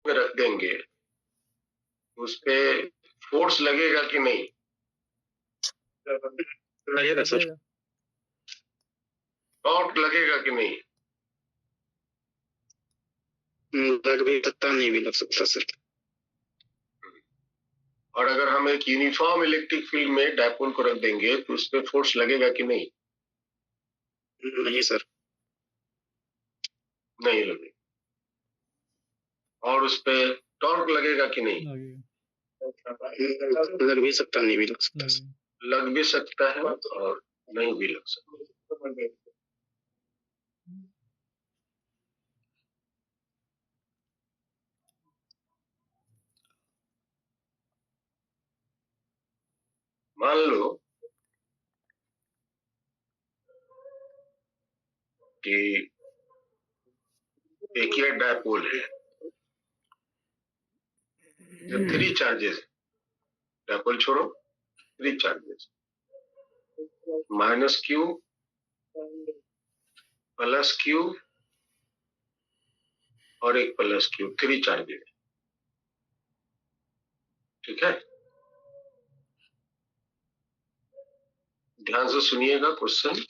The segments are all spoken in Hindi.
में रख देंगे उस पे फोर्स लगेगा कि नहीं? लगेगा सर। टॉर्क लगेगा कि नहीं? लग भी सकता, नहीं भी लग सकता सर। और अगर हम एक यूनिफॉर्म इलेक्ट्रिक फील्ड में डायपोल को रख देंगे तो उस पे फोर्स लगेगा कि नहीं? नहीं सर। नहीं लगेगा। और उस पे टॉर्क लगेगा कि नहीं? लग भी सकता, नहीं भी लग सकता। लग भी सकता है और नहीं भी लग सकता। मान लो कि एक ये डायपोल है, जो 3 चार्जेस, डायपोल छोड़ो, 3 चार्जेस, -q, +q और एक +q, 3 चार्जेस। ठीक है, ध्यान से सुनिएगा क्वेश्चन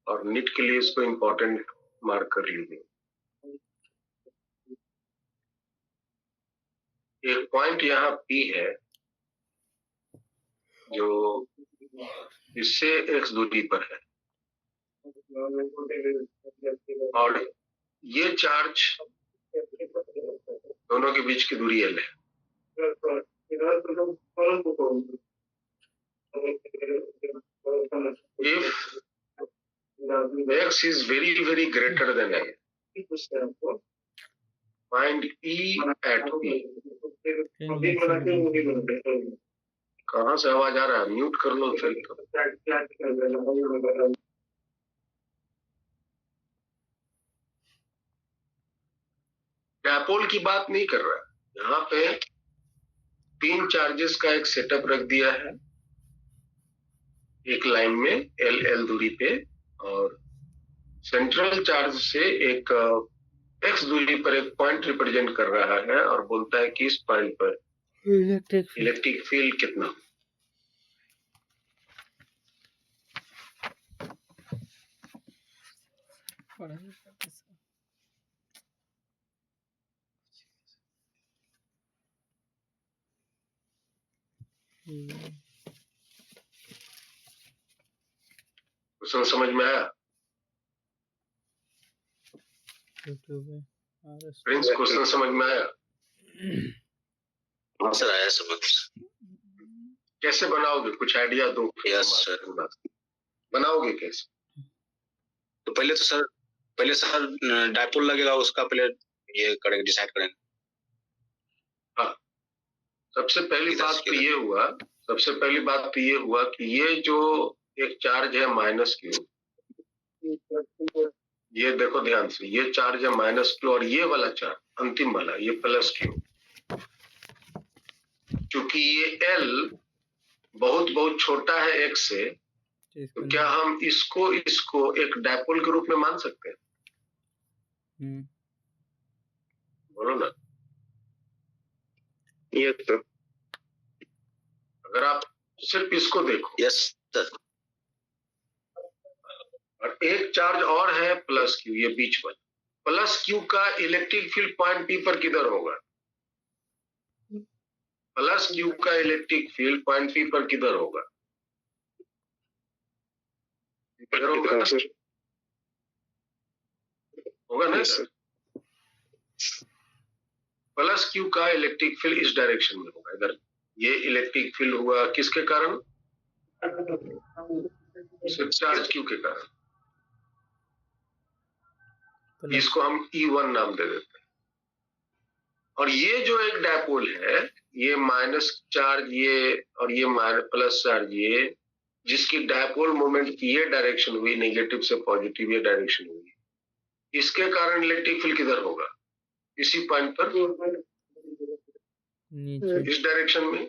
और नीट के लिए इसको इंपॉर्टेंट मार्क कर लीजिए। एक पॉइंट यहाँ P है जो इससे x दूरी पर है और ये चार्ज दोनों के बीच की दूरी L है। If x is very greater than L, find E at P। कहाँ से आवाज आ रहा है? म्यूट कर लो फिर। डायपोल की बात नहीं कर रहा, यहाँ पे 3 चार्जेस का एक सेटअप रख दिया है एक लाइन में L दूरी पे, और सेंट्रल चार्ज से एक x दूरी पर एक पॉइंट रिप्रेजेंट कर रहा है और बोलता है कि इस पॉइंट पर इलेक्ट्रिक फील्ड कितना। क्वेश्चन समझ में आया? प्रिंस, क्वेश्चन समझ में आया? हाँ सर, आया समझ। कैसे बनाओगे, कुछ आइडिया दो। Yes sir. बनाओगे कैसे? तो पहले सर डायपोल लगेगा, उसका पहले ये करेंगे, डिसाइड करेंगे। हाँ, सबसे पहली बात तो ये हुआ कि ये जो एक चार्ज है -q, ये देखो ध्यान से, ये चार्ज है -q और ये वाला चार्ज अंतिम वाला ये +q। क्योंकि ये L बहुत छोटा है x से, तो क्या हम इसको एक डायपोल के रूप में मान सकते हैं? बोलो ना। ये तो अगर आप सिर्फ इसको देखो। Yes sir. और एक चार्ज और है +q, ये बीच वाला +q का इलेक्ट्रिक फील्ड पॉइंट P पर किधर होगा? +q का इलेक्ट्रिक फील्ड पॉइंट P पर किधर होगा? होगा ना सर? +q का इलेक्ट्रिक फील्ड इस डायरेक्शन में होगा, इधर। ये इलेक्ट्रिक फील्ड हुआ किसके कारण? सिर्फ चार्ज q के कारण। इसको हम E1 नाम दे देते हैं। और ये जो एक डायपोल है, ये माइनस चार्ज ये और ये प्लस चार्ज ये, जिसकी डायपोल मोमेंट की ये डायरेक्शन हुई, नेगेटिव से पॉजिटिव ये डायरेक्शन हुई, इसके कारण इलेक्ट्रिक फील्ड किधर होगा? इसी पॉइंट पर, इस डायरेक्शन में।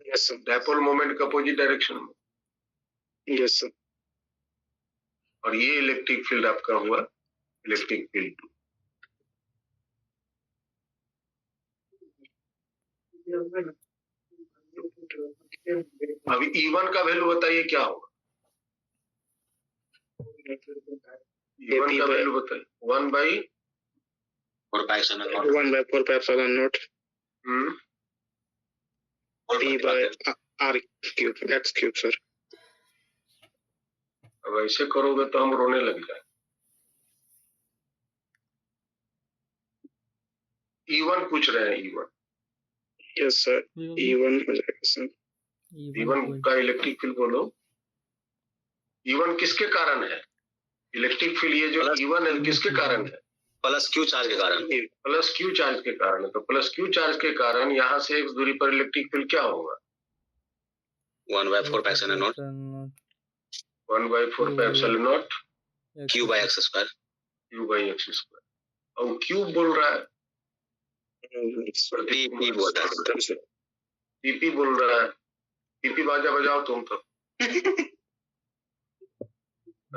यस डायपोल मोमेंट का अपोजिट डायरेक्शन में। Yes sir. और ये इलेक्ट्रिक फील्ड आपका हुआ इलेक्ट्रिक फील्ड 2। अभी E1 का वैल्यू बताइए क्या होगा? E1 का वैल्यू बताइए। 4 पाई epsilon naught 1 by 4 pi epsilon naught P by R cube x cube sir. अब ऐसे करोगे तो हम रोने लग जाए। E1 पूछ रहे हैं E1। यस सर E1 हो जाएगा सर। E1 का इलेक्ट्रिक फील्ड बोलो। E1 किसके कारण है? इलेक्ट्रिक फील्ड ये जो E1 है किसके कारण है? प्लस क्यू चार्ज के कारण। प्लस क्यू चार्ज के कारण है। तो प्लस क्यू चार्ज के कारण यहाँ से x दूरी पर इलेक्ट्रिक फील्ड क्या होगा? 1 by 4 pi epsilon naught 1 by 4 pi epsilon naught q by x square। q by x square। और क्यूब बोल रहा है, p बोल रहा है, पीपी बोल रहा है। पीपी बाजा बजाओ तुम तो।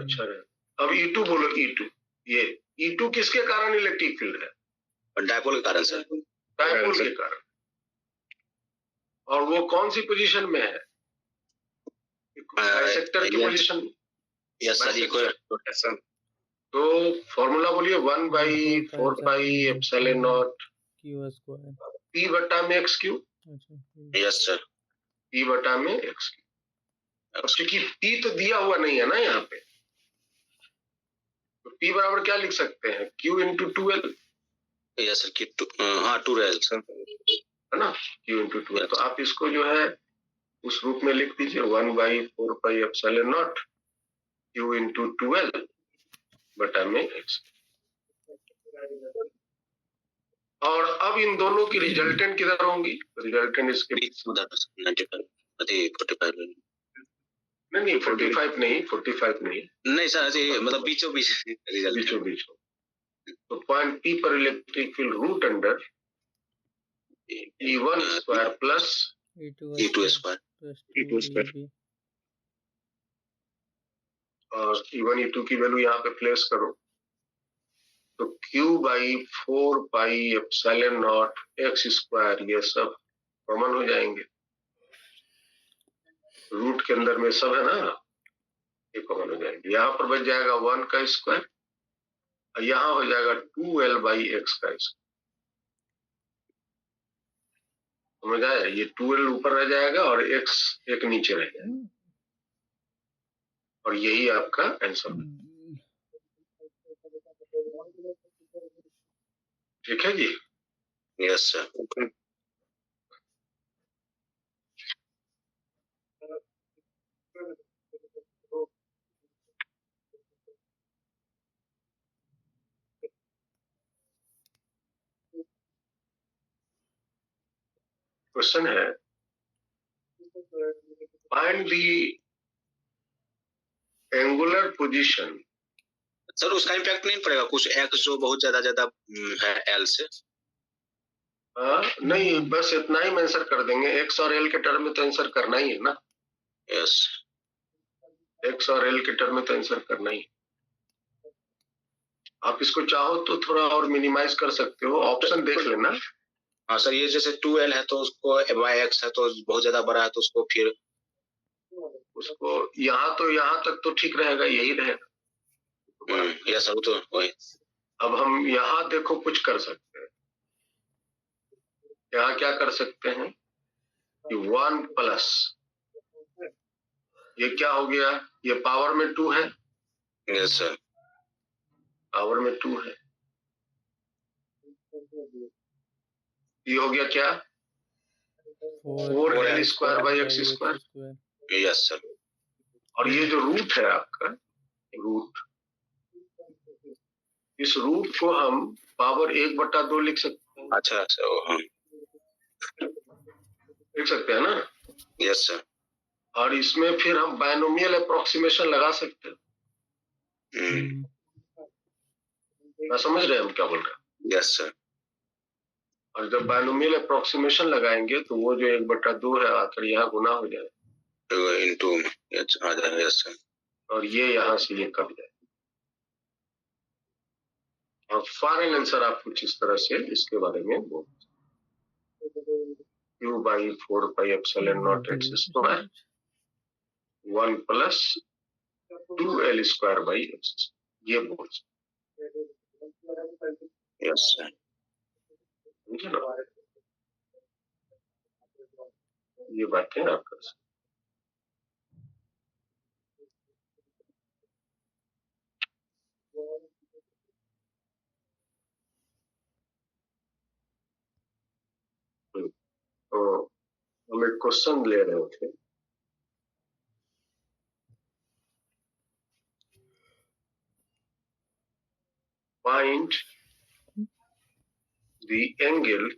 अच्छा है। अब E2 बोलो। E2 ये E2 किसके कारण इलेक्ट्रिक फील्ड है? डायपोल के कारण सर। डायपोल के कारण। और वो कौन सी पोजीशन में है? बाइसेक्टर की पोजीशन। Yes sir equal. तो फॉर्मूला बोलिए 1 by 4 pi epsilon naught Q square P बटा में x cube. Yes sir P बटा में x क्यूब। अब चूंकि P तो दिया हुआ नहीं है ना यहाँ पे, तो P बराबर क्या लिख सकते हैं? Q into 2L। Yes sir कि हाँ 2L सर है ना, Q into 2L। तो आप इसको जो है उस रूप में लिख दीजिए 1 by 4 pi epsilon naught Q into 2L बटा में x। और अब इन दोनों की रिजल्टेंट किधर होंगी? रिजल्टेंट इसके उधर 45 नहीं 45 नहीं 45 नहीं नहीं सर ऐसे मतलब बीचों बीच रिजल्ट बीचों बीच हो। तो पॉइंट P पर electric field root under E1 square plus E2 square और E1 E2 की वैल्यू यहाँ पे प्लेस करो तो Q by 4 pi epsilon naught x square ये सब कॉमन हो जाएंगे। रूट के अंदर में सब है ना, ये कॉमन हो जाएंगे। यहाँ पर बच जाएगा 1 का स्क्वायर और यहाँ हो जाएगा 2L by x का स्क्वायर। समझ आया? ये 2L ऊपर रह जाएगा और x एक नीचे रह जाएगा और यही आपका आंसर है। ठीक है जी। यस सर क्वेश्चन है find the angular position. Sir उसका इम्पैक्ट नहीं पड़ेगा कुछ एक्स जो बहुत ज्यादा है एल से? नहीं बस इतना ही आंसर कर देंगे। x और l के टर्म में तो आंसर करना ही है ना। यस x और l के टर्म में तो आंसर करना ही है। आप इसको चाहो तो थोड़ा और मिनिमाइज कर सकते हो, ऑप्शन देख लेना। हाँ सर ये जैसे 2L है तो उसको x है तो बहुत ज्यादा बड़ा है तो उसको फिर उसको यहाँ तक तो ठीक रहेगा, यही रहेगा। यस सर तो वही। अब हम यहाँ देखो कुछ कर सकते हैं। यहाँ क्या कर सकते हैं कि 1 प्लस ये क्या हो गया, ये पावर में 2 है। यस सर पावर में 2 है। ये हो गया क्या 4L square by x square. Yes sir और ये जो रूट है आपका रूट, इस रूट को हम पावर 1/2 लिख सकते हैं। अच्छा हाँ लिख सकते हैं ना। यस सर और इसमें फिर हम बायनोमियल अप्रोक्सीमेशन लगा सकते हैं। मैं समझ रहे हैं हम क्या बोल रहे हैं। यस सर और जब बायनोमियल अप्रोक्सीमेशन लगाएंगे तो वो जो 1/2 है आकर यहाँ गुना हो जाए इनटू आ जाएगा। यस सर और ये यहाँ से ये कट जाए और फाइनल आंसर आप कुछ इस तरह से इसके बारे में बोल। Q by 4 pi epsilon naught x square 1 plus 2L square by x, ये बोल यस सर। समझे ना, ये बातें आप कर सकते। तो हम एक क्वेश्चन ले रहे थे, find the angle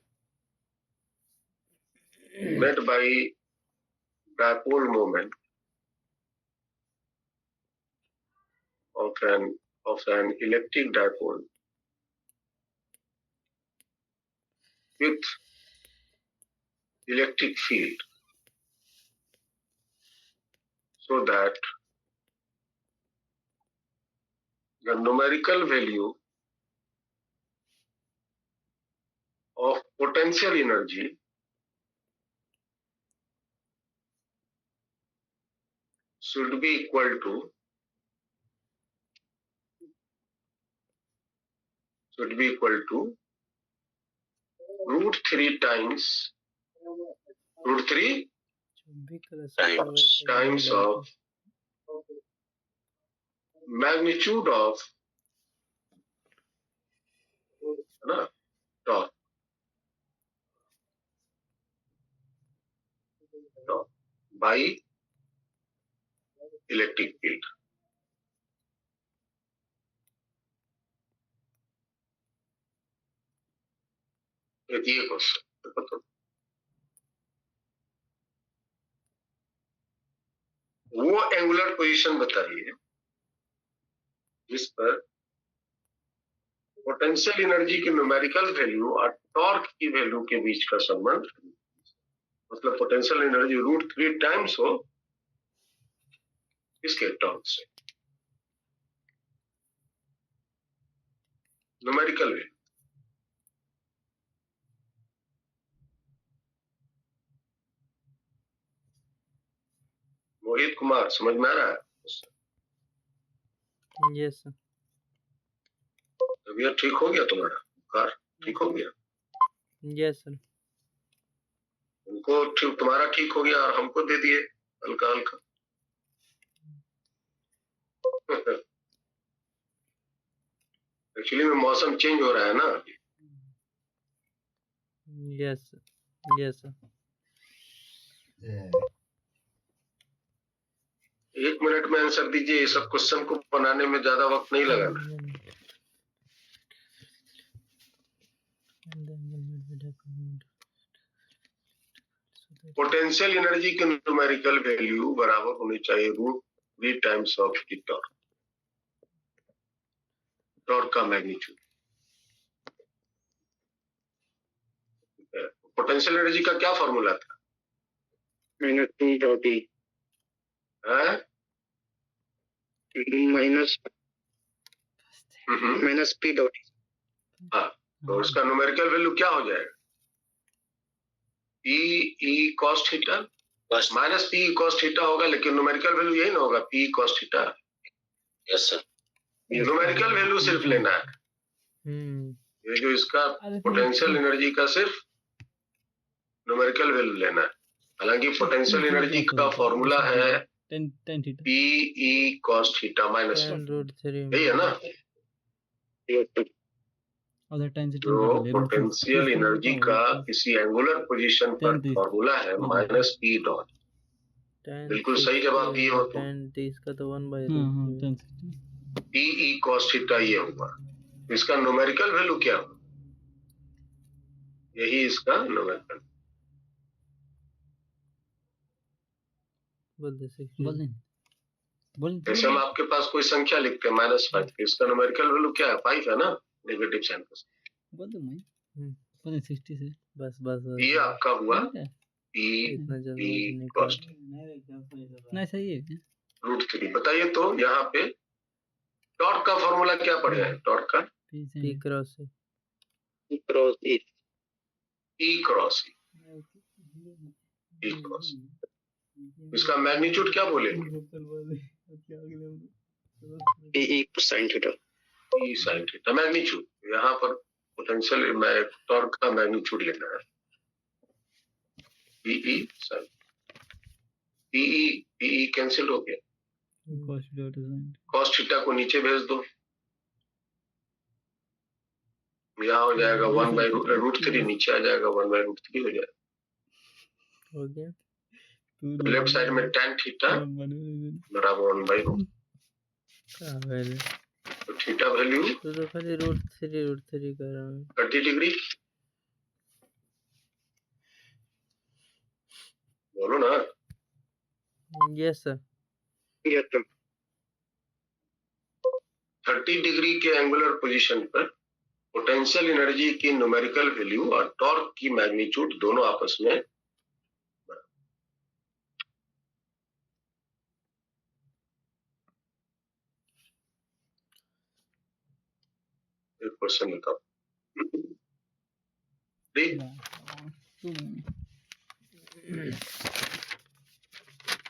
made by dipole moment of an electric dipole with electric field, so that the numerical value of potential energy should be equal to root 3 times of magnitude of torque by electric field. ये क्वेश्चन वो एंगुलर पोजीशन बताइए जिस पर पोटेंशियल एनर्जी की न्यूमेरिकल वैल्यू और टॉर्क की वैल्यू के बीच का संबंध, मतलब पोटेंशियल एनर्जी रूट 3 टाइम्स हो इसके टॉर्क से, न्यूमेरिकल वैल्यू। मोहित कुमार, समझ में आ रहा है? Yes sir. तबीयत ठीक हो गया तुम्हारा? बुखार ठीक हो गया? Yes sir. उनको ठीक, तुम्हारा ठीक हो गया और हमको दे दिए हल्का हल्का। एक्चुअली में मौसम चेंज हो रहा है ना। Yes yes sir. 1 मिनट में आंसर दीजिए, ये सब क्वेश्चन को बनाने में ज्यादा वक्त नहीं लगाना। पोटेंशियल एनर्जी की न्यूमेरिकल वैल्यू बराबर होनी चाहिए root 3 times of the torque, torque का मैग्नीट्यूड। पोटेंशियल एनर्जी का क्या फॉर्मूला था? -P dot E minus P dot E। हाँ, तो उसका न्यूमेरिकल वैल्यू क्या हो जाएगा? P cos theta minus P cos theta होगा, लेकिन न्यूमेरिकल वैल्यू यही ना होगा, P cos theta. Yes sir. Numerical value सिर्फ लेना है, ये जो इसका पोटेंशियल एनर्जी का सिर्फ न्यूमेरिकल वैल्यू लेना है। हालांकि पोटेंशियल एनर्जी का फॉर्मूला है P cos थीटा माइनस 1, यही है ना? जो पोटेंशियल एनर्जी का किसी एंगुलर पोजीशन पर फॉर्मूला है माइनस P डॉट। बिल्कुल सही जवाब दिए हो तुम। P cos थीटा ये होगा, इसका न्यूमेरिकल वैल्यू क्या होगा? यही इसका न्यूमेरिकल। जैसे हम आपके पास कोई संख्या लिखते हैं -5, इसका न्यूमेरिकल वैल्यू क्या है? 5 है ना, नेगेटिव साइन का। बस बस ये आपका हुआ P cos नहीं सही है रूट 3। बताइए तो यहाँ पे टॉर्क का फॉर्मूला क्या पड़े हैं? टॉर्क का P cross cross E। E cross E cross. इसका मैग्नीट्यूड क्या बोलेंगे? E sin theta. E sine theta magnitude. यहाँ पर पोटेंशियल टॉर्क का मैग्नीट्यूड लेना है। ई साइन ई कैंसिल हो गया। कॉस थीटा को नीचे भेज दो, यहाँ हो जाएगा 1/√3, नीचे आ जाएगा 1/√3 हो जाएगा। हो गया। तो लेफ्ट साइड में tan थीटा बराबर 1/√। तो थीटा वैल्यू तो खाली √3 कर रहा हूँ। 30 डिग्री। बोलो ना। Yes sir. Yes, sir. 30 degree के एंगुलर पोजीशन पर पोटेंशियल एनर्जी की न्यूमेरिकल वैल्यू और टॉर्क की मैग्नीट्यूड दोनों आपस में एक क्वेश्चन बताओ।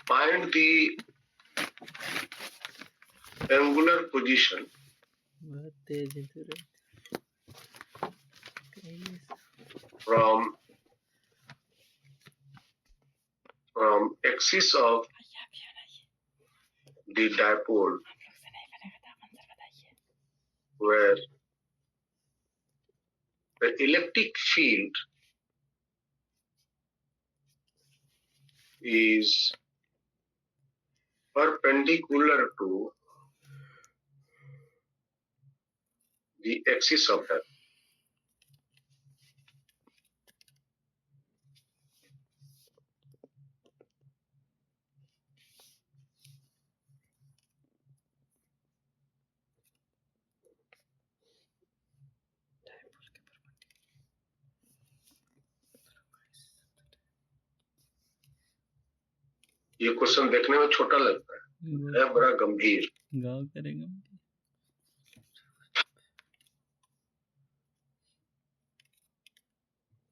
Find the angular position बहुत तेज है तेरे। from axis of the dipole where the electric field is perpendicular to the axis of that. ये क्वेश्चन देखने में छोटा लगता है बड़ा गंभीर। गाँव करेंगे।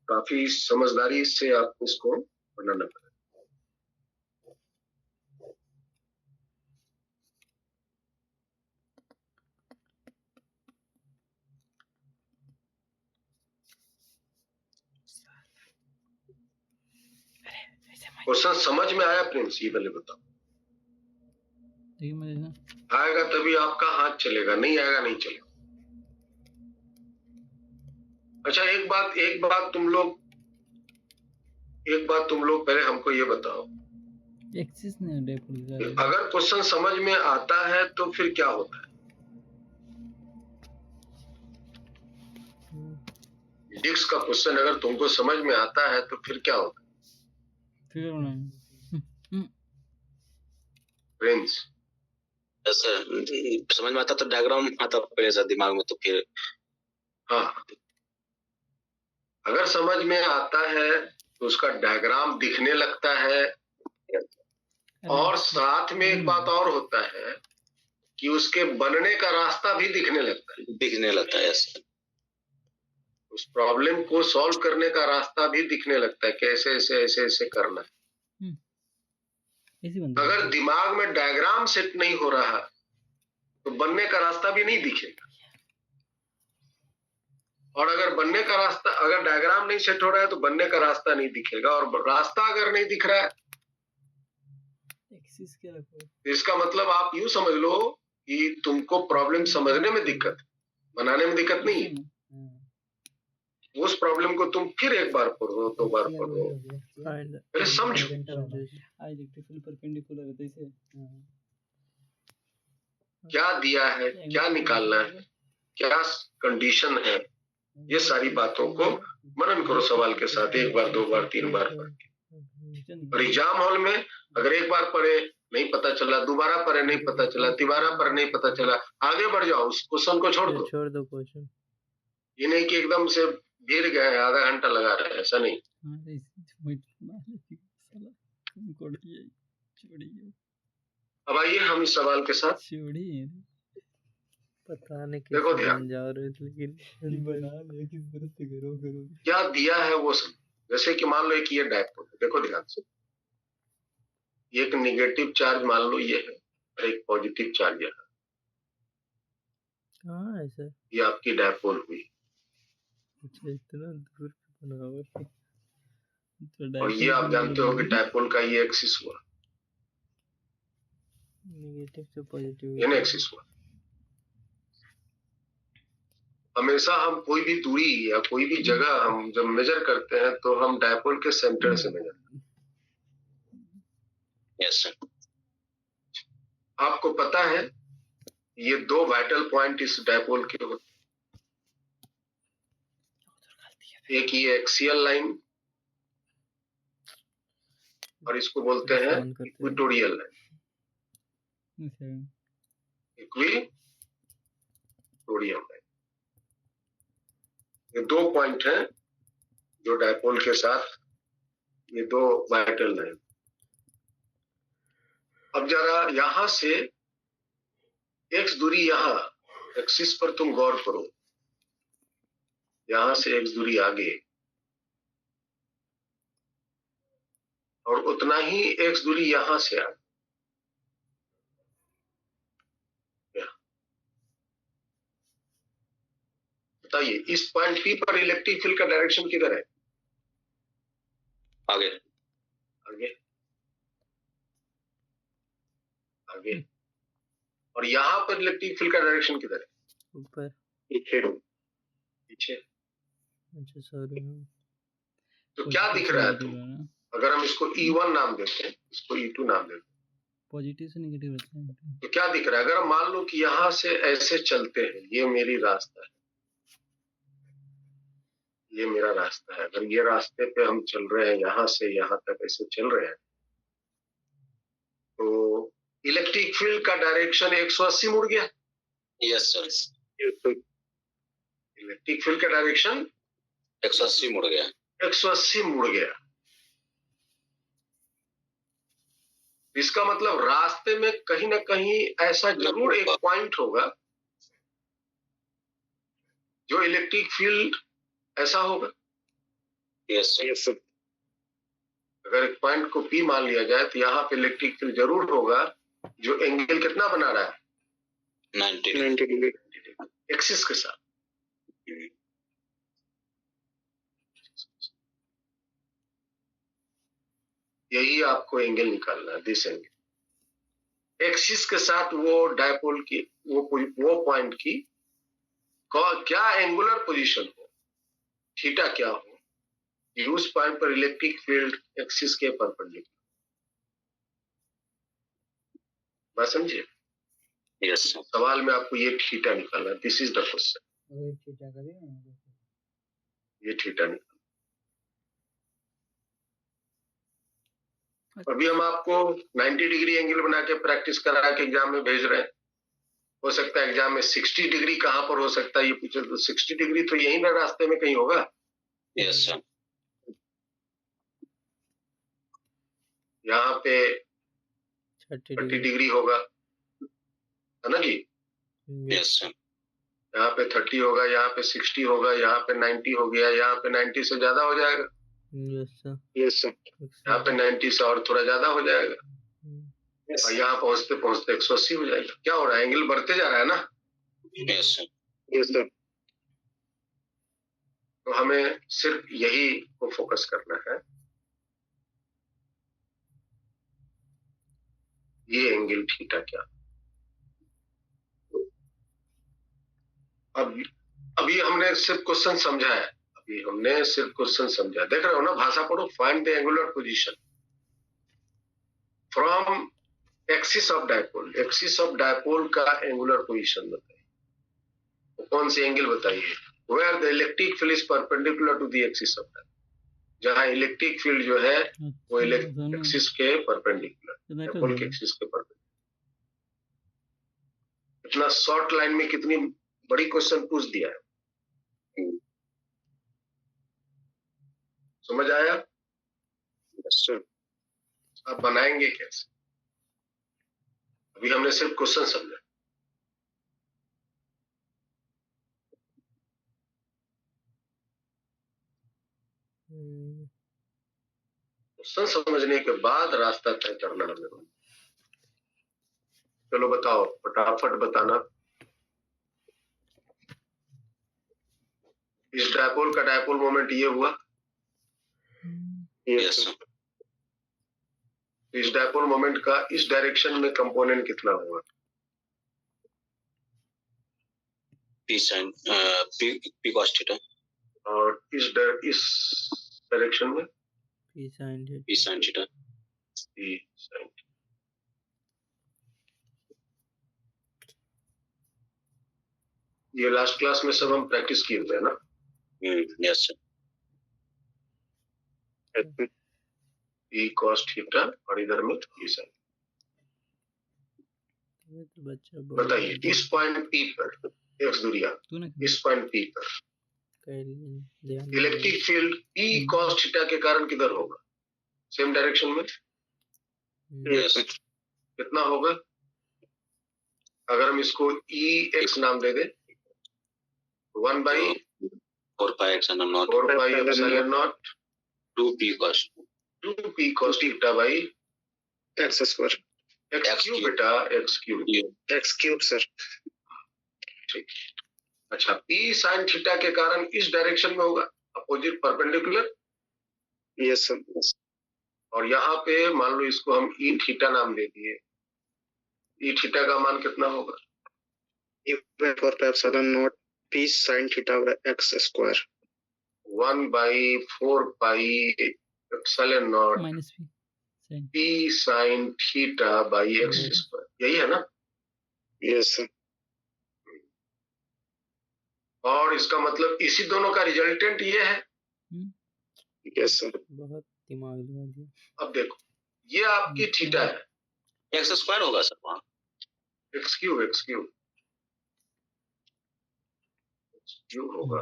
काफी समझदारी से आप इसको बनाना पड़ेगा। क्वेश्चन समझ में आया प्रिंस? ये पहले बताओ। आएगा तभी आपका हाथ चलेगा, नहीं आएगा नहीं चलेगा। अच्छा एक बात तुम लोग पहले हमको ये बताओ, एक्सिस नहीं अगर क्वेश्चन समझ में आता है तो फिर क्या होता है? फिजिक्स का क्वेश्चन अगर तुमको समझ में आता है तो फिर क्या होता है? प्रिंस ऐसा समझ में आता तो डायग्राम आता पहले से दिमाग में, तो फिर हाँ, अगर समझ में आता है तो उसका डायग्राम दिखने लगता है। और साथ में एक बात और होता है कि उसके बनने का रास्ता भी दिखने लगता है। ऐसा उस प्रॉब्लम को सॉल्व करने का रास्ता भी दिखने लगता है, कैसे ऐसे करना है। अगर दिमाग में डायग्राम सेट नहीं हो रहा तो बनने का रास्ता भी नहीं दिखेगा। और अगर डायग्राम नहीं सेट हो रहा है तो बनने का रास्ता नहीं दिखेगा। और रास्ता अगर नहीं दिख रहा है इसका मतलब आप यूं समझ लो कि तुमको प्रॉब्लम समझने में दिक्कत, बनाने में दिक्कत नहीं है। उस प्रॉब्लम को तुम फिर एक बार पढ़ो, 2 बार पढ़ो, पहले समझो। क्या दिया है, क्या निकालना है, क्या कंडीशन है, ये सारी बातों को मनन करो सवाल के साथ, 1 बार 2 बार 3 बार पढ़ के। और एग्जाम हॉल में अगर एक बार पढ़े नहीं पता चला, दोबारा पढ़े नहीं पता चला, तिबारा पढ़े नहीं पता चला, आगे बढ़ जाओ, उस क्वेश्चन को छोड़ दो क्वेश्चन। ये नहीं कि एकदम से गिर गए आधा घंटा लगा रहे, ऐसा नहीं। अब आइए हम इस सवाल के साथ पता नहीं देखो ध्यान जा रहे, लेकिन क्या दिया है वो सब। जैसे कि मान लो एक ये डायपोल है, देखो ध्यान से, ये एक निगेटिव चार्ज मान लो ये है और एक पॉजिटिव चार्ज है, कहाँ है सर? ये आपकी डायपोल हुई। अच्छा, इतना दूर पे बना हुआ है। तो और ये डायपोल आप जानते हो कि डायपोल का ये एक्सिस हुआ, नेगेटिव से पॉजिटिव ये ना एक्सिस हुआ। हमेशा हम कोई भी दूरी या कोई भी जगह हम जब मेजर करते हैं तो हम डायपोल के सेंटर से मेजर करते हैं। Yes sir. आपको पता है ये दो वाइटल पॉइंट इस डायपोल के होते हैं, एक ये एक्सियल लाइन और इसको बोलते हैं इक्वेटोरियल लाइन, इक्वेटोरियल लाइन। ये दो पॉइंट हैं जो डायपोल के साथ, ये दो वाइटल लाइन। अब जरा यहां से एक्स दूरी, यहां एक्सिस पर तुम गौर करो, यहां से एक्स दूरी आगे और उतना ही एक्स दूरी यहां से आगे। बताइए इस पॉइंट पी पर इलेक्ट्रिक फील्ड का डायरेक्शन किधर है? आगे। आगे आगे। और यहां पर इलेक्ट्रिक फील्ड का डायरेक्शन किधर है? ऊपर, पीछे। पीछे। अच्छा सॉरी। तो क्या दिख रहा है तुम? अगर हम इसको E1 नाम देते हैं, इसको E2 नाम देते हैं, पॉजिटिव से नेगेटिव रहता है तो क्या दिख रहा है? अगर हम मान लो कि यहां से ऐसे चलते हैं, ये मेरी रास्ता है, ये मेरा रास्ता है, अगर ये रास्ते पे हम चल रहे हैं, यहां से यहां तक ऐसे चल रहे हैं, तो इलेक्ट्रिक फील्ड का डायरेक्शन 180 मुड़ गया। Yes sir. इलेक्ट्रिक फील्ड का डायरेक्शन 180 मुड़ गया। 180 मुड़ गया। इसका मतलब रास्ते में कहीं ना कहीं ऐसा जरूर एक पॉइंट होगा जो इलेक्ट्रिक फील्ड ऐसा होगा। Yes sir. अगर एक पॉइंट को P मान लिया जाए तो यहाँ पे इलेक्ट्रिक फील्ड जरूर होगा जो एंगल कितना बना रहा है? 90 डिग्री एक्सिस के साथ। यही आपको एंगल निकालना है, दिस एंगल एक्सिस के साथ। वो डायपोल की वो पॉइंट की क्या एंगुलर पोजीशन हो, थीटा क्या हो, उस पॉइंट पर इलेक्ट्रिक फील्ड एक्सिस के परपेंडिकुलर। बात समझिए? यस। सवाल में आपको ये थीटा निकालना, दिस इज द क्वेश्चन। ये थीटा निकालना। अभी हम आपको 90 डिग्री एंगल बना के प्रैक्टिस करा के एग्जाम में भेज रहे हैं। हो सकता है एग्जाम में 60 डिग्री कहां पर हो सकता है ये पूछे, तो 60 डिग्री तो यहीं ना रास्ते में कहीं होगा। Yes sir. यहाँ पे 30 डिग्री होगा, है ना जी? Yes sir. यहाँ पे 30 होगा, यहाँ पे 60 होगा, यहाँ पे 90 हो गया, यहाँ पे 90 से ज्यादा हो जाएगा। Yes sir. यहाँ पे 90 से और थोड़ा ज्यादा हो जाएगा, और यहाँ पहुंचते पहुंचते 180 हो जाएगा। क्या हो रहा है? एंगल बढ़ते जा रहा है ना? Yes sir. Yes sir. तो हमें सिर्फ यही को फोकस करना है, ये एंगल थीटा क्या। अभी हमने सिर्फ क्वेश्चन समझा है, अभी हमने सिर्फ क्वेश्चन समझा। देख रहे हो ना, भाषा पढ़ो। Find the angular position from axis of dipole. Axis of dipole का एंगुलर पोजीशन बताइए, तो कौन सी एंगल बताइए? Where the electric field is perpendicular to the axis of dipole, जहां इलेक्ट्रिक फील्ड जो है वो एक्सिस के परपेंडिकुलर, डायपोल के एक्सिस के परपेंडिकुलर। इतना शॉर्ट लाइन में कितनी बड़ी क्वेश्चन पूछ दिया है। समझ आया? Yes sir. आप बनाएंगे कैसे? अभी हमने सिर्फ क्वेश्चन समझा। क्वेश्चन समझने के बाद रास्ता तय करना है मेरे। चलो बताओ, फटाफट बताना। इस डायपोल का डायपोल मोमेंट ये हुआ। Yes, yes sir. इस डायपोल मोमेंट का इस डायरेक्शन में कंपोनेंट कितना होगा? P sine P cos theta और इस डायरेक्शन में P sine P sine theta. P sin। ये लास्ट क्लास में सब हम प्रैक्टिस किए हुए हैं ना। Yes sir. P cos theta और इधर में P sin। तो बच्चा बताइए इस पॉइंट P पर x दूरिया, इस पॉइंट P पर electric field P cos theta के कारण किधर होगा? सेम डायरेक्शन में। Yes, sir. कितना होगा? अगर हम इसको EX नाम दे दें, 1/4 4 pi x naught pi epsilon naught 2 P cos 2P cos theta by X square. x cube बेटा, x cube. X cube, sir. ठीक। अच्छा, P sin थीटा के कारण इस डायरेक्शन में होगा, अपोजिट परपेंडिकुलर। Yes, sir. और यहाँ पे मान लो इसको हम E थीटा नाम दे दिए। E थीटा का मान कितना होगा? Even for epsilon naught P sin theta by X square. 1/4 pi epsilon naught minus P sine P sin theta by x square. यही है ना? Yes, sir. और इसका मतलब इसी दोनों का रिजल्टेंट ये है। Yes, sir. बहुत दिमाग लगा दिया। अब देखो, ये आपकी थीटा है, एक्स स्क्वायर होगा सर वहाँ। x क्यूब होगा,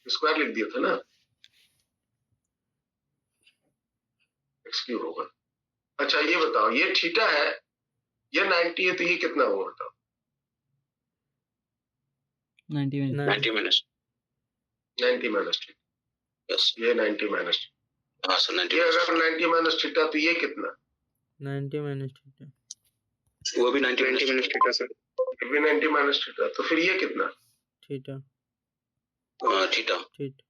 स्क्वायर लिख दिया था ना, x क्यूब होगा। अच्छा ये बताओ, ये थीटा है, ये 90 है, तो ये कितना होगा बताओ? 90 minute 90 minutes. 90 minus theta. Yes ये 90 माइनस, हाँ सर 90 ये अगर 90 माइनस थीटा तो ये कितना? 90 माइनस थीटा वो भी 90 20 minutes theta, sir. ये भी 90 माइनस थीटा, तो फिर ये कितना? Theta theta. थीटा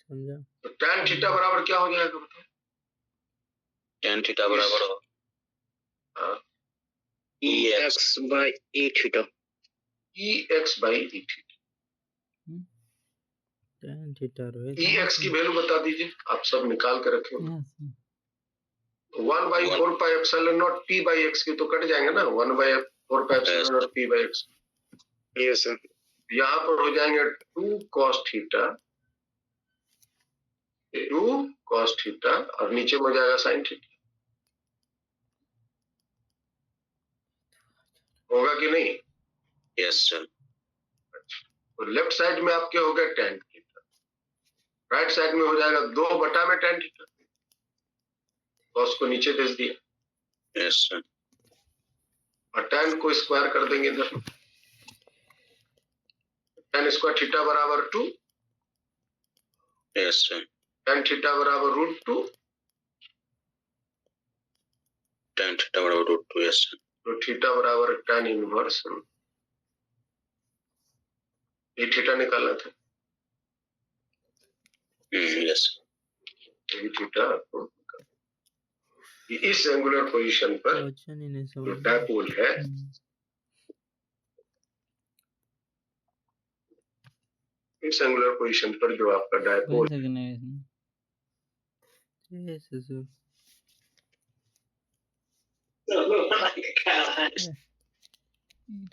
समझा। तो tan थीटा बराबर क्या हो जाएगा बताओ? tan थीटा बराबर हो हाँ, X by E theta. EX by E theta. tan theta Rohit EX की वैल्यू बता दीजिए, आप सब निकाल के रखे हो। 1/4 pi epsilon not P by x की तो कट जाएंगे ना, 1/4 pi epsilon not P by x। Yes, sir. यहाँ पर हो जाएंगे 2 cos थीटा, 2 cos थीटा और नीचे में हो जाएगा sin थीटा। होगा कि नहीं? Yes sir. तो लेफ्ट साइड में आपके हो गए tan थीटा, राइट साइड में हो जाएगा 2 में tan थीटा, cos को नीचे भेज दिया यस सर। और tan को स्क्वायर कर देंगे इधर। tan स्क्वायर थीटा बराबर 2, यस सर। tan थीटा बराबर √2, tan थीटा बराबर √2। Yes sir. तो थीटा बराबर tan इनवर्स, ये थीटा निकालना था। यस ये थीटा आपको इस एंगुलर पोजीशन पर क्वेश्चन ही नहीं जो समझ डायपोल है, इस एंगुलर पोजीशन पर जो आपका डायपोल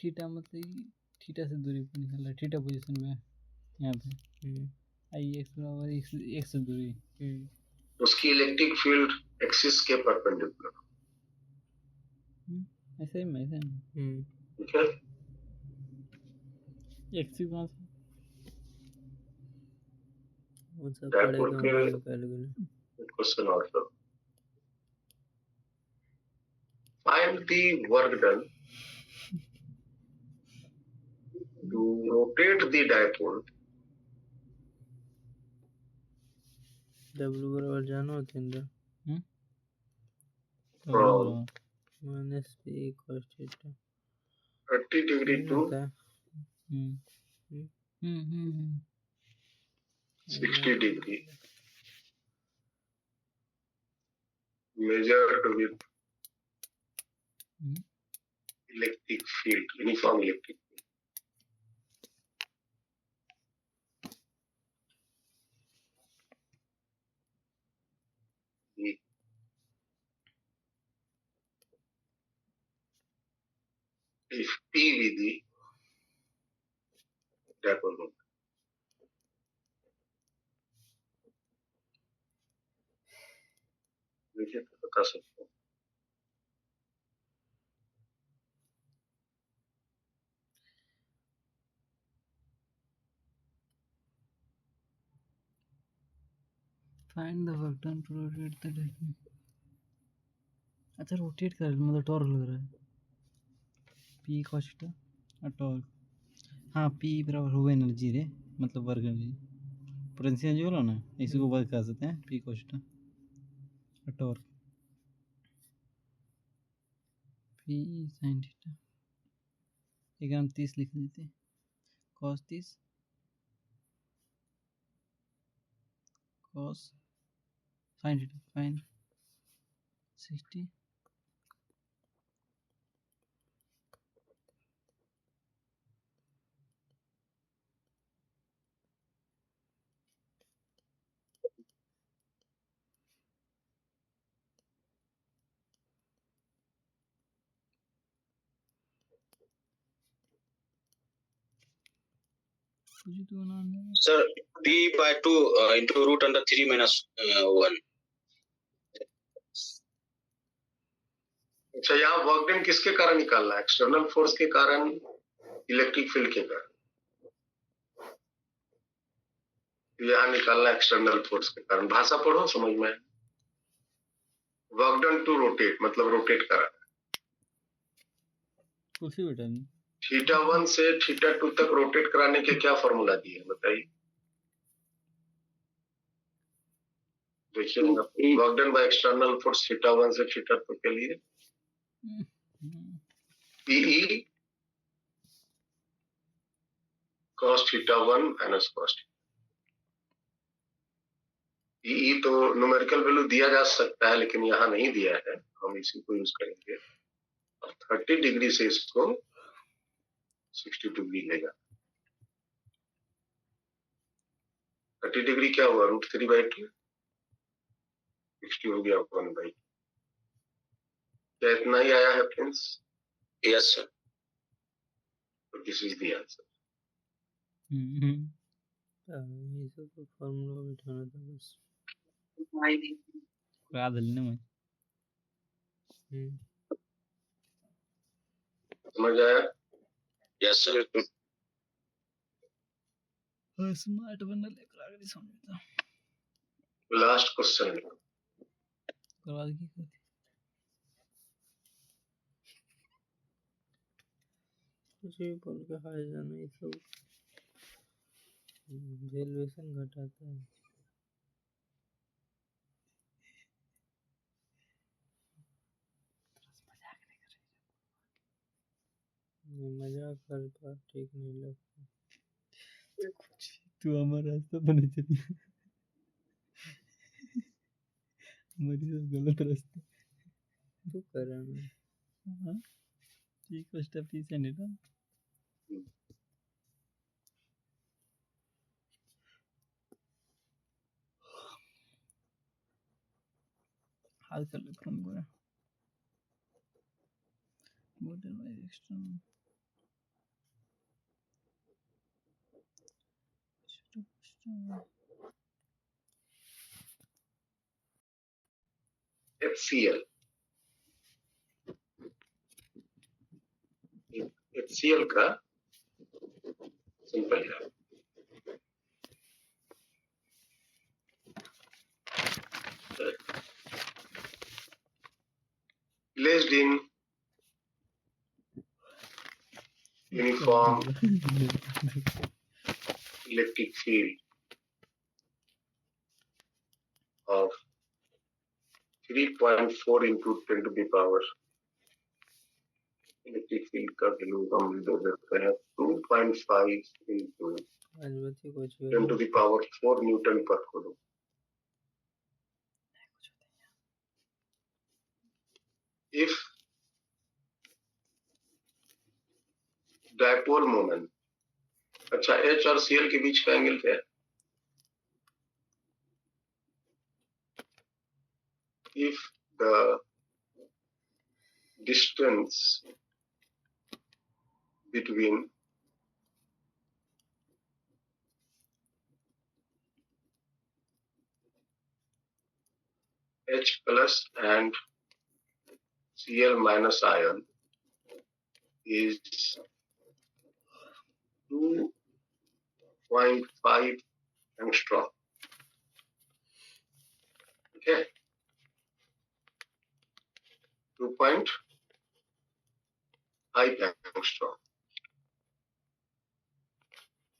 थीटा मतलब थीटा से दूरी पर निकल रहा है, थीटा पोजीशन में यहाँ पे आई एक्स बराबर एक्स से दूरी, उसकी इलेक्ट्रिक फील्ड एक्सिस के परपेंडिकुलर। ऐसे ही मैं ठीक है, एक्स भी कौन सा डायपोल पड़ेगा के पहले क्वेश्चन और सब। Find the work done to rotate the dipole, W बराबर जानो होते हैं from minus P cos theta 30 degree to होता है 60 degree, measured with electric field, uniform electric field. If P with the dipole moment. देखिए तो बता सकते हैं। Find the work done to rotate the dipole. अच्छा रोटेट कर मतलब टॉर्क लग रहा है पी cos थीटा और टॉर्क हाँ पी बराबर हो एनर्जी रे मतलब वर्क एनर्जी पोटेंशियल जो होला ना इसी को वर्क कर सकते हैं पी cos थीटा और टॉर्क पी sin थीटा एक हम 30 लिख देते हैं cos 30 cos sin theta fine 60 तुझे तो बनाने में sir P by 2 into root under 3 minus 1. अच्छा यहाँ वर्क डन किसके कारण निकालना है? एक्सटर्नल फोर्स के कारण, इलेक्ट्रिक फील्ड के कारण? यहाँ निकालना एक्सटर्नल फोर्स के कारण। भाषा पढ़ो समझ में। वर्क डन टू रोटेट मतलब रोटेट करा। कुछ भी बेटा नहीं थीटा 1 से थीटा 2 तक रोटेट कराने के क्या फॉर्मूला दिए बताइए। देखिए work done by external force theta 1 से थीटा 2 के लिए PE cos theta 1 minus cos PE तो न्यूमेरिकल वैल्यू दिया जा सकता है लेकिन यहाँ नहीं दिया है, हम इसी को यूज करेंगे। 30 डिग्री से इसको 60 डिग्री लेगा। 30 डिग्री क्या हुआ √3/2 60 हो गया 1/2। क्या इतना ही आया है फ्रेंड्स? Yes sir. तो दिस इज द आंसर। ये सब तो फार्मूला बिठाना था बस याद लेने में समझ आया? Yes sir. स्मार्ट बनने लेकर आ गई समझता लास्ट क्वेश्चन करवा की करती कुछ भी बोल के हार जाना ये सब वैल्यूएशन घटाता है मजाक करता ठीक नहीं लगता तू हमारा रास्ता बने चली हमारी सब गलत रास्ते तू कर रहा है हाँ ठीक है स्टेप पीछे नहीं था हाल कर ले फ्रॉम गोया model wise external HCl HCl का सिंपल है placed in uniform electric field of 3.4 into 10 to the power electric field का वैल्यू हम दे देते हैं 2.5 into आज बच्चे कुछ 10 to the power 4 न्यूटन पर कूलम. If dipole moment, अच्छा H और Cl के बीच का एंगल क्या है? If the distance between H plus and Cl minus ion is 2.5 angstrom. Okay. 2.5 angstrom.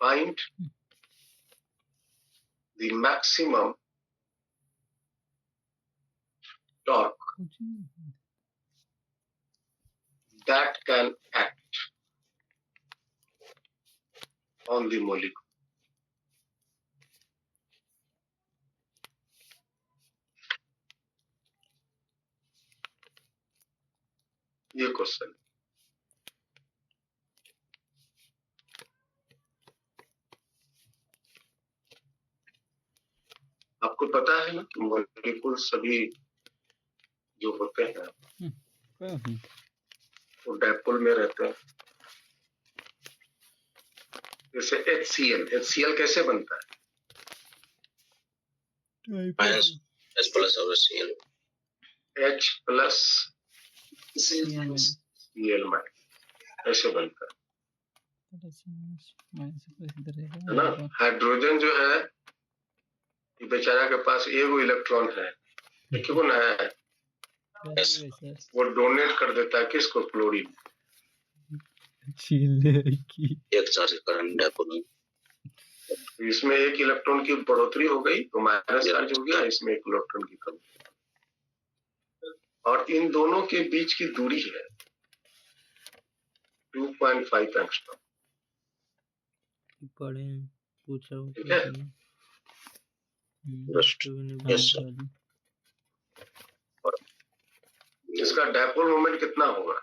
Find the maximum torque that can act on the molecule. ये क्वेश्चन आपको पता है ना कि मॉलिक्यूल सभी जो होते हैं वो डायपोल में रहते हैं. जैसे HCl कैसे बनता है? H plus और Cl. H plus Cl minus ऐसे बनता है ना. हाइड्रोजन जो है ये बेचारा के पास एगो इलेक्ट्रॉन है, क्यों ना है? वो डोनेट कर देता है किसको? क्लोरीन. एक चार्ज करंट डायपोल में. इसमें एक इलेक्ट्रॉन की बढ़ोतरी हो गई तो माइनस चार्ज हो गया, इसमें एक इलेक्ट्रॉन की कमी. और इन दोनों के बीच की दूरी है 2.5 एंगस्ट्रॉम. पढ़े हैं, पूछा हो ठीक है. इसका डायपोल मोमेंट कितना होगा?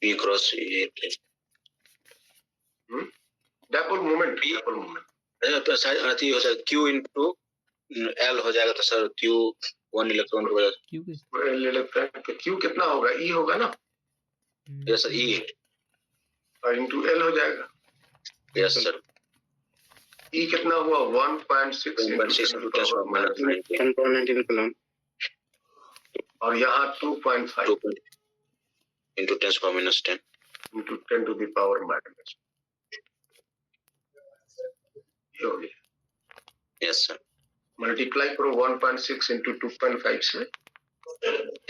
P cross A. Dipole moment तो शायद अति हो जाएगा Q into L हो जाएगा तो सर Q 1 इलेक्ट्रॉन हो जाएगा. ले लेते हैं तो Q कितना होगा? E होगा ना. Yes sir. E और into L हो जाएगा. Yes sir. E कितना हुआ? 1.6 into 10 10.19 कूलम. और यहाँ 2.5 into 10 to the minus 10 into 10 to the power minus. ये हो गया. Yes sir. मल्टीप्लाई करो 1.6 into 2.5 से.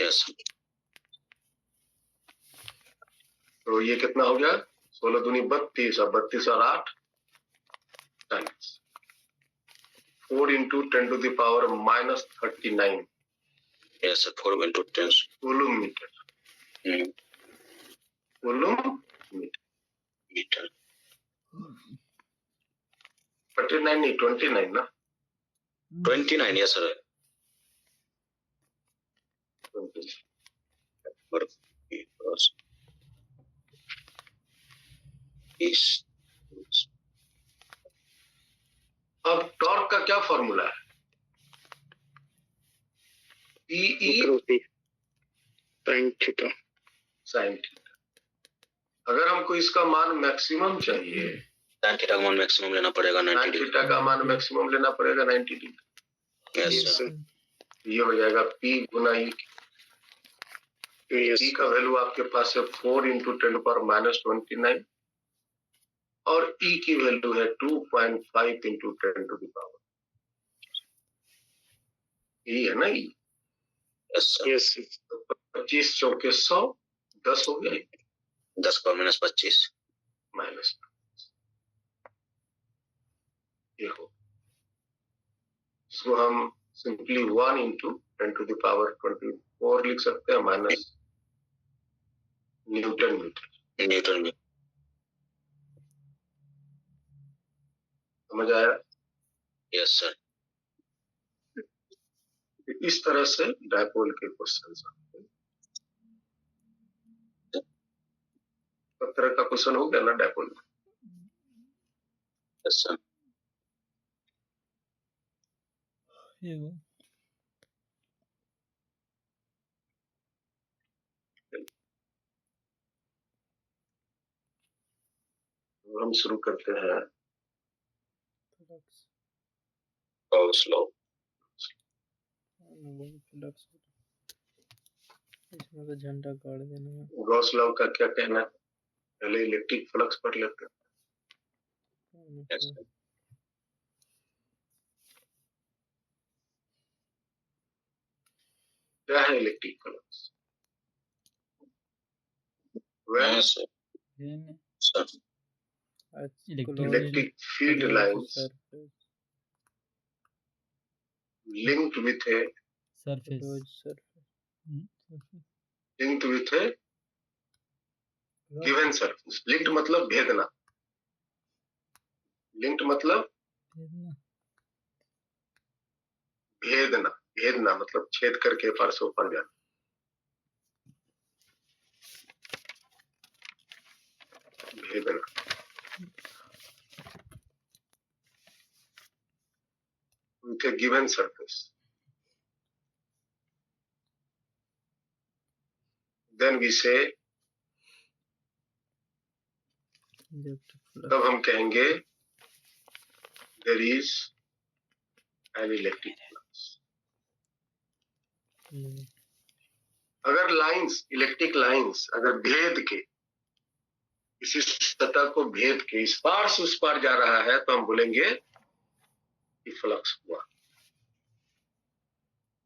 यस. तो ये कितना हो गया? 16 दूनी 32 और 32 और 8 40. 4 into 10 to the power minus 39 yes sir. 4 into 10 coulomb metre. Coulomb metre. 39 नहीं 29 ना. 29 यस सर. और P cross इस. अब टॉर्क का क्या फॉर्मूला है? PE sin theta. sin theta. अगर हमको इसका मान मैक्सिमम चाहिए, tan थीटा का मान मैक्सिमम लेना पड़ेगा 90 sin थीटा का मान मैक्सिमम लेना पड़ेगा 90 डिग्री. Yes sir. ये हो जाएगा P गुना E. Yes. E का वैल्यू आपके पास है 4 into 10 to power minus 29 और E की वैल्यू है 2.5 into 10 to the power. E है ना. E yes sir. Yes. 25 चौके 100 10 हो गए. 10⁻⁻25 माइनस देखो इसको हम सिंपली 1 इंटू 10⁻24 लिख सकते हैं माइनस न्यूटन मीटर। न्यूटन में। समझ आया? Yes sir. इस तरह से डायपोल के क्वेश्चन आते हैं। सब तरह का क्वेश्चन हो गया ना डायपोल में? Yes sir. ये वो हम शुरू करते हैं फ्लक्स गॉस लॉ। फ्लक्स इसमें तो झंडा काट देना है। गॉस लॉ का क्या कहना है? पहले इलेक्ट्रिक फ्लक्स पढ़ लेते हैं। Yes sir. क्या है electric flux? When yes sir. then sir electric field lines linked with a surface given surface. linked मतलब भेदना। linked मतलब भेदना। भेदना मतलब छेद करके पार से ऊपर जाना। भेदना। with a given surface. Then we say तब हम कहेंगे there is an electric flux. अगर लाइंस इलेक्ट्रिक लाइंस अगर भेद के किसी सतह को भेद के इस पार से उस पार जा रहा है तो हम बोलेंगे कि फ्लक्स हुआ।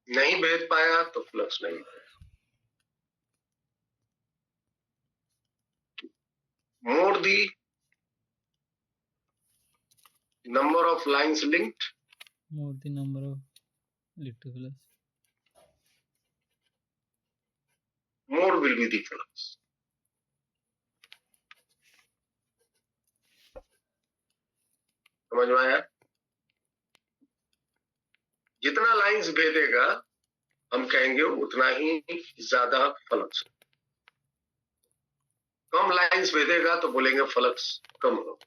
नहीं भेद पाया तो फ्लक्स नहीं हुआ। more the number of lines linked, more the number of electric flux, more will be the flux. समझ में आया? जितना लाइंस भेदेगा हम कहेंगे उतना ही ज्यादा फ्लक्स। कम लाइंस भेदेगा तो बोलेंगे फ्लक्स कम हो।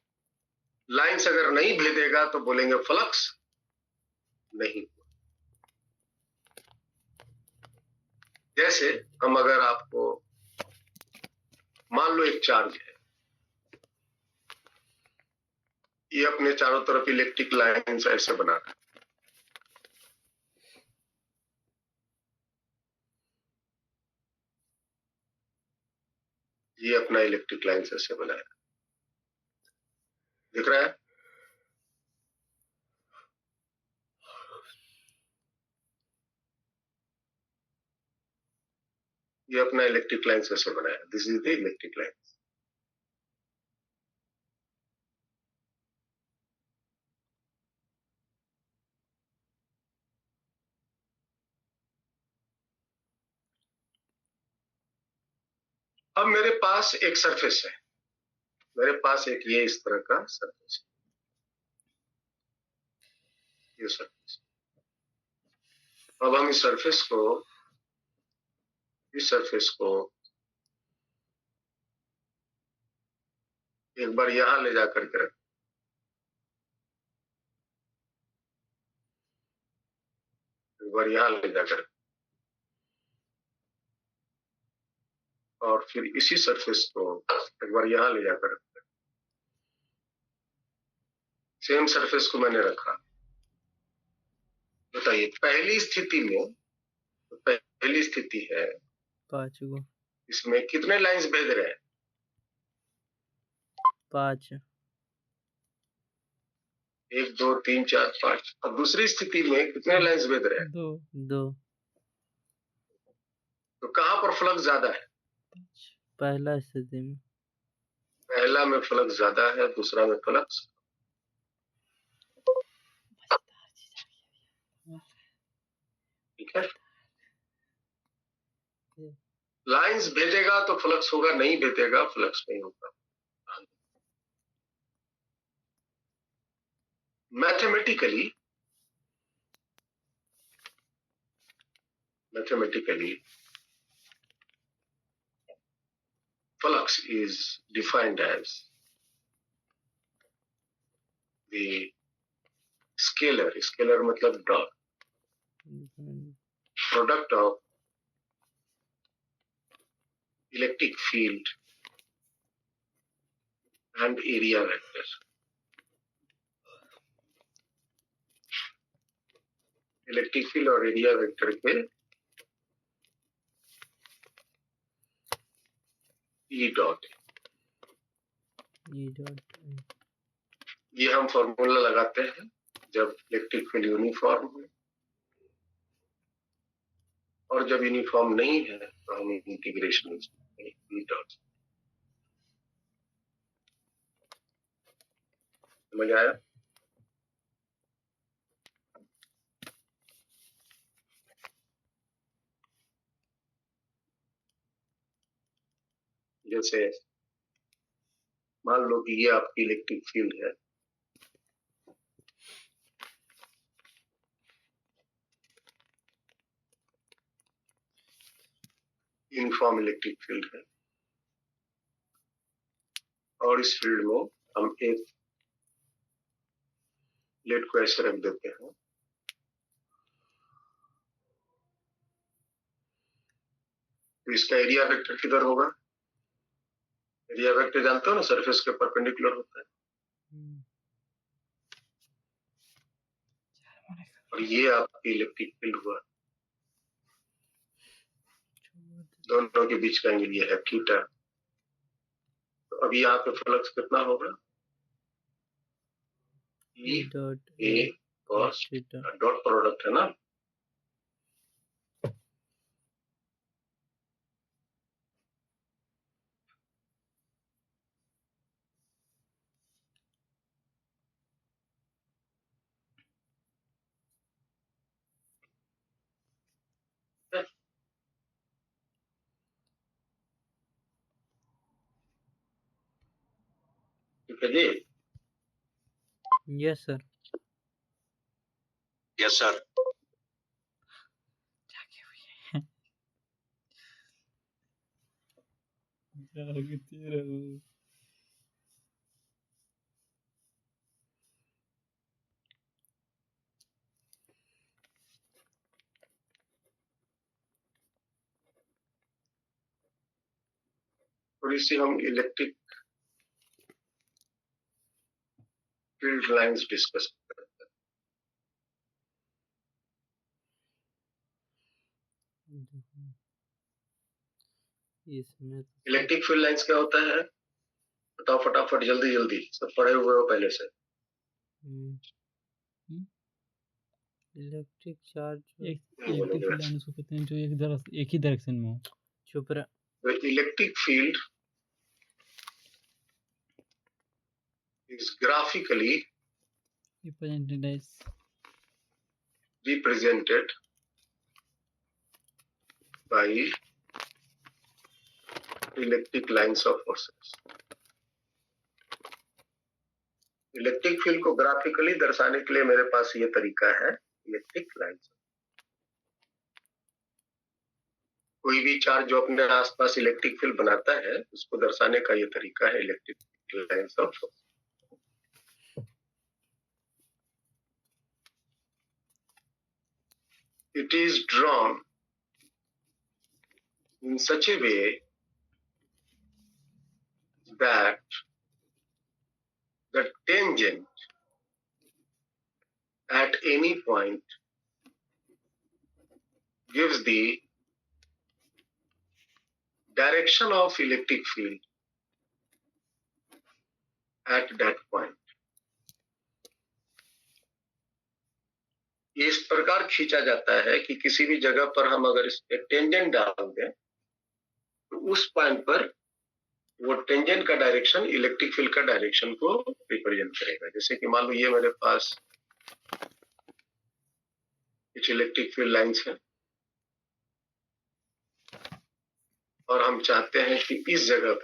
लाइंस अगर नहीं भेदेगा तो बोलेंगे फ्लक्स नहीं। जैसे हम अगर आपको मान लो एक चार्ज है, ये अपने चारों तरफ इलेक्ट्रिक लाइंस ऐसे बना रहा है। ये अपना इलेक्ट्रिक लाइंस ऐसे बनाया, दिख रहा है? ये अपना इलेक्ट्रिक लाइंस ऐसे बनाया। This is the electric line. अब मेरे पास एक सरफेस है, मेरे पास एक ये इस तरह का सरफेस है, ये सरफेस। अब हम इस सरफेस को एक बार यहां ले जाकर के रख, एक बार यहां ले जाकर, और फिर इसी सरफेस को एक बार यहां ले जाकर रखते हैं। सेम सरफेस को मैंने रखा। बताइए पहली स्थिति है 5 गो, इसमें कितने लाइंस भेज रहे हैं? 5 1 2 3 4 5। अब दूसरी स्थिति में कितने लाइंस भेज रहे हैं? 2 तो कहां पर फ्लक्स ज्यादा है? पहला स्थिति में पहला में फ्लक्स ज्यादा है, दूसरा में फ्लक्स ठीक है। लाइंस भेजेगा तो फ्लक्स होगा, नहीं भेजेगा फ्लक्स नहीं होगा। Mathematically flux is defined as the scalar मतलब dot product of electric field and area vector। Electric field और एरिया वेक्टर के ई डॉट, ये हम फॉर्मूला लगाते हैं जब इलेक्ट्रिक फील्ड यूनिफॉर्म है, और जब यूनिफॉर्म नहीं है तो हम इंटीग्रेशन ई डॉट। समझ आया? जैसे मान लो कि ये आपकी इलेक्ट्रिक फील्ड है, यूनिफॉर्म इलेक्ट्रिक फील्ड है, और इस फील्ड में हम एक प्लेट को ऐसे रख देते हैं, तो इसका एरिया वेक्टर किधर होगा? एरिया वेक्टर जानते हो ना, सरफेस के परपेंडिकुलर होता है। और ये आपकी इलेक्ट्रिक फील्ड हुआ, दोनों के बीच का एंगल ये है थीटा। तो अब यहाँ पे फ्लक्स कितना होगा? E dot A cos dot product है ना, ठीक है जी। Yes sir. Yes sir. थोड़ी सी हम इलेक्ट्रिक फील्ड लाइंस डिस्कस करते हैं। इसमें इलेक्ट्रिक फील्ड लाइंस क्या होता है? बताओ फटाफट, जल्दी जल्दी, सब पढ़े हुए हो पहले से। Electric charge electric field line उसको कहते हैं जो एक ही डायरेक्शन में हो। चुप रहा। The electric field is graphically represented by electric lines of forces। Electric field को ग्राफिकली दर्शाने के लिए मेरे पास ये तरीका है, इलेक्ट्रिक लाइंस। कोई भी चार्ज जो अपने आसपास इलेक्ट्रिक फील्ड बनाता है, उसको दर्शाने का ये तरीका है, electric lines of force. It is drawn in such a way that the tangent at any point gives the direction of electric field at that point। ये इस प्रकार खींचा जाता है कि किसी भी जगह पर हम अगर एक टेंजेंट डाल दें तो उस पॉइंट पर वो टेंजेंट का डायरेक्शन इलेक्ट्रिक फील्ड का डायरेक्शन को रिप्रेजेंट करेगा। जैसे कि मान लो ये मेरे पास कुछ इलेक्ट्रिक फील्ड लाइंस है और हम चाहते हैं कि इस जगह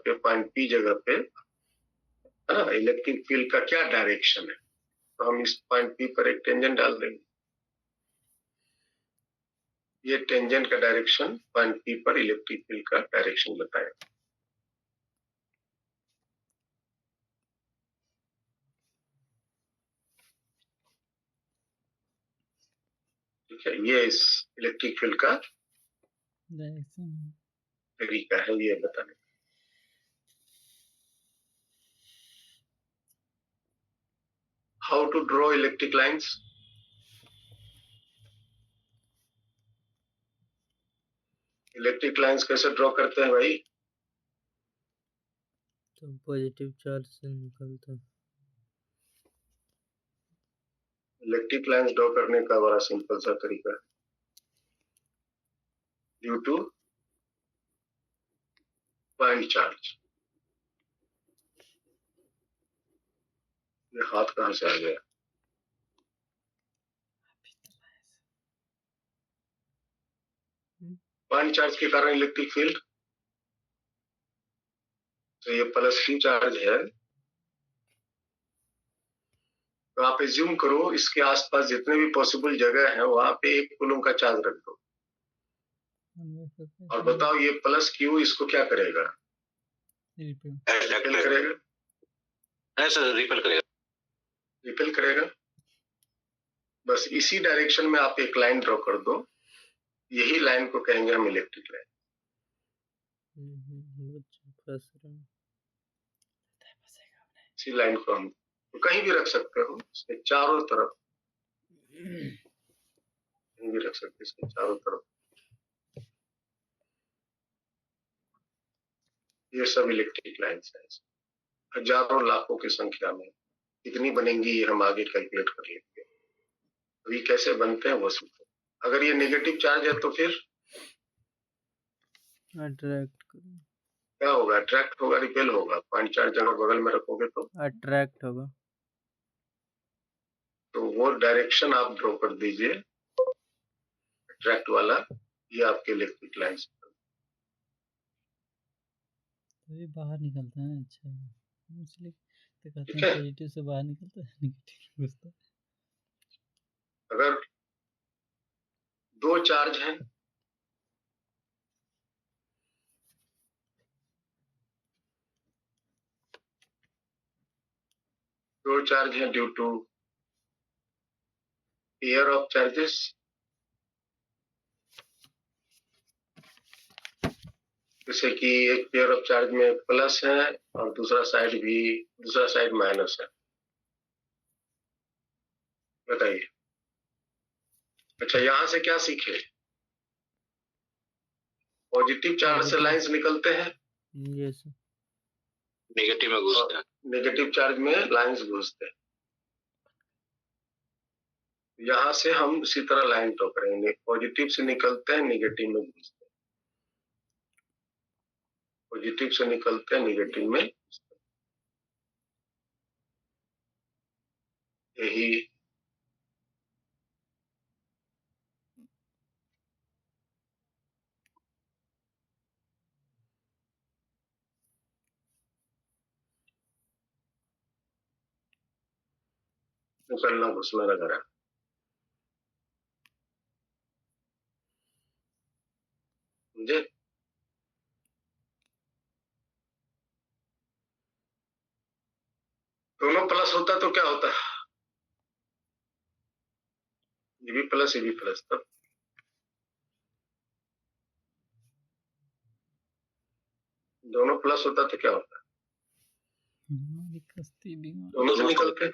पे पॉइंट पी जगह पे है ना इलेक्ट्रिक फील्ड का क्या डायरेक्शन है, तो हम इस पॉइंट पी पर एक टेंजेंट डाल देंगे। ये टेंजेंट का डायरेक्शन पॉइंट पी पर इलेक्ट्रिक फील्ड का डायरेक्शन बताएगा। ठीक है, ये इस इलेक्ट्रिक फील्ड का डायरेक्शन तरीका है ये बताने। How to draw electric lines. Electric lines कैसे ड्रॉ करते हैं भाई? तो पॉजिटिव चार्ज से निकलता है। इलेक्ट्रिक लाइंस ड्रॉ करने का बड़ा सिंपल सा तरीका है। Due two point charge. ये हाथ कहां से आ गया? पॉइंट चार्ज के कारण इलेक्ट्रिक फील्ड, तो ये प्लस क्यू चार्ज है, तो आप एज्यूम करो इसके आसपास जितने भी पॉसिबल जगह है वहां पे एक कूलम का चार्ज रख दो और बताओ ये प्लस क्यू इसको क्या करेगा? रिपेल करेगा। सर रिपेल करेगा। रिपेल करेगा। बस इसी डायरेक्शन में आप एक लाइन ड्रॉ कर दो, यही लाइन को कहेंगे हम इलेक्ट्रिक लाइन। इसी लाइन को हम तो कहीं भी रख सकते हो, इसके चारों तरफ कहीं भी रख सकते हो, इसके चारों तरफ ये सब इलेक्ट्रिक लाइन्स है। हजारों लाखों की संख्या में कितनी बनेंगी ये हम आगे कैलकुलेट कर लेंगे। अभी कैसे बनते हैं वो सीखो। अगर ये नेगेटिव चार्ज है तो फिर अट्रैक्ट क्या होगा? अट्रैक्ट होगा, रिपेल होगा। पॉइंट चार्ज अगर बगल में रखोगे तो अट्रैक्ट होगा। तो वो डायरेक्शन आप ड्रॉ कर दीजिए अट्रैक्ट वाला, ये आपके इलेक्ट्रिक लाइन्स। ये बाहर निकलता है। अच्छा, इसलिए तो कहते हैं पॉजिटिव से बाहर निकलता है, नेगेटिव घुसता है। अगर दो चार्ज हैं, दो चार्ज हैं due to pair of charges, जैसे कि एक पेयर ऑफ चार्ज में प्लस है और दूसरा साइड माइनस है। बताइए। अच्छा, यहां से क्या सीखे? पॉजिटिव चार्ज से लाइंस निकलते हैं, यस नेगेटिव में घुसते हैं। नेगेटिव चार्ज में लाइंस घुसते हैं। यहां से हम उसी तरह लाइन ड्रॉ करेंगे, पॉजिटिव से निकलते हैं, नेगेटिव में घुसते हैं, पॉजिटिव से निकलते हैं, नेगेटिव में घुसते हैं। यही निकलना घुसना लग रहा है। समझे? दोनों प्लस होता तो क्या होता? ये भी प्लस तब दोनों प्लस होता तो क्या होता? दोनों से निकलते,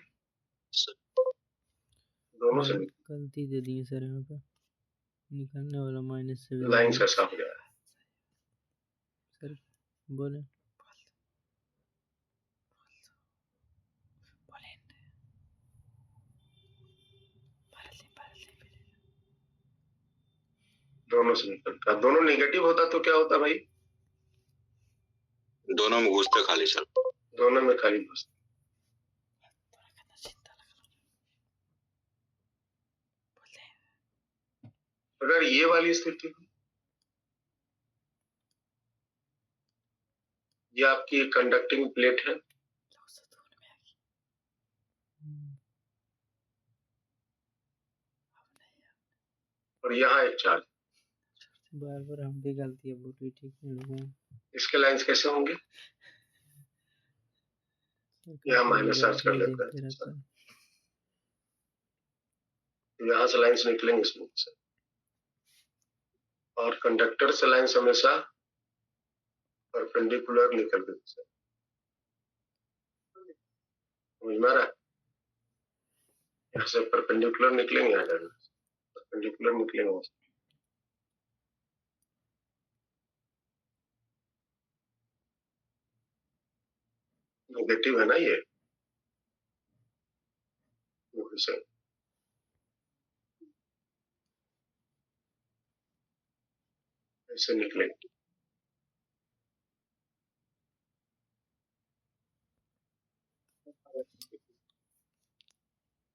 दोनों से गलती दे दी सर यहाँ पे, निकलने वाला माइनस से लाइन ऐसा हो गया। सर बोले दोनों से निकलता, दोनों नेगेटिव होता तो क्या होता भाई? दोनों में घुसते खाली सर। दोनों में खाली घुसता। अगर ये वाली स्थिति, ये आपकी कंडक्टिंग प्लेट है और यहाँ एक चार्ज, बार बार हम भी गलती है बोली, ठीक नहीं है। इसके लाइंस कैसे होंगे? यहाँ माइनस चार्ज कर लेते हैं, तो यहाँ से लाइंस निकलेंगे स्मूथ से, और कंडक्टर से लाइंस हमेशा परपेंडिकुलर निकलते हैं। समझ में आ रहा है? यहाँ से परपेंडिकुलर निकलेंगे, यहाँ जाकर परपेंडिकुलर निकलेंगे। नेगेटिव है ना ये, से ऐसे निकलेंगे।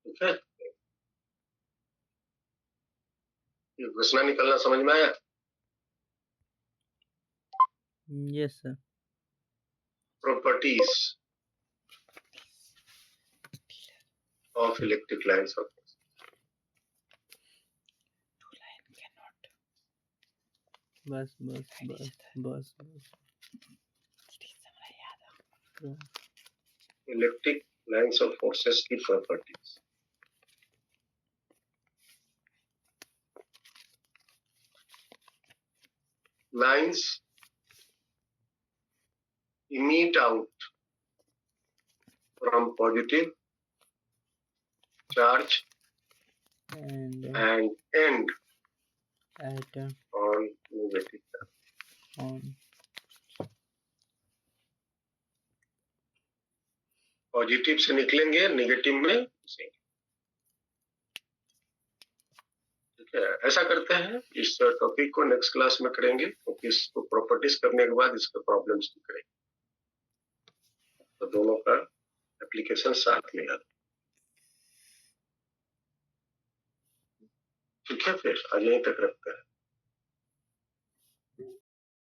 ठीक है, ये घुसना निकलना समझ में आया? Yes sir. Properties of electric lines of force. बस बस बस बस बस। Electric lines of forces की properties. Lines emit out from positive charge and end at on negative charge. on positive से निकलेंगे, नेगेटिव में घुसेंगे। ठीक है, ऐसा करते हैं। इस टॉपिक को नेक्स्ट क्लास में करेंगे, क्योंकि इसको प्रॉपर्टीज करने के बाद इसका प्रॉब्लम्स भी करेंगे, तो दोनों का एप्लीकेशन साथ में आता। ठीक है, फिर आज यहीं तक रखते हैं।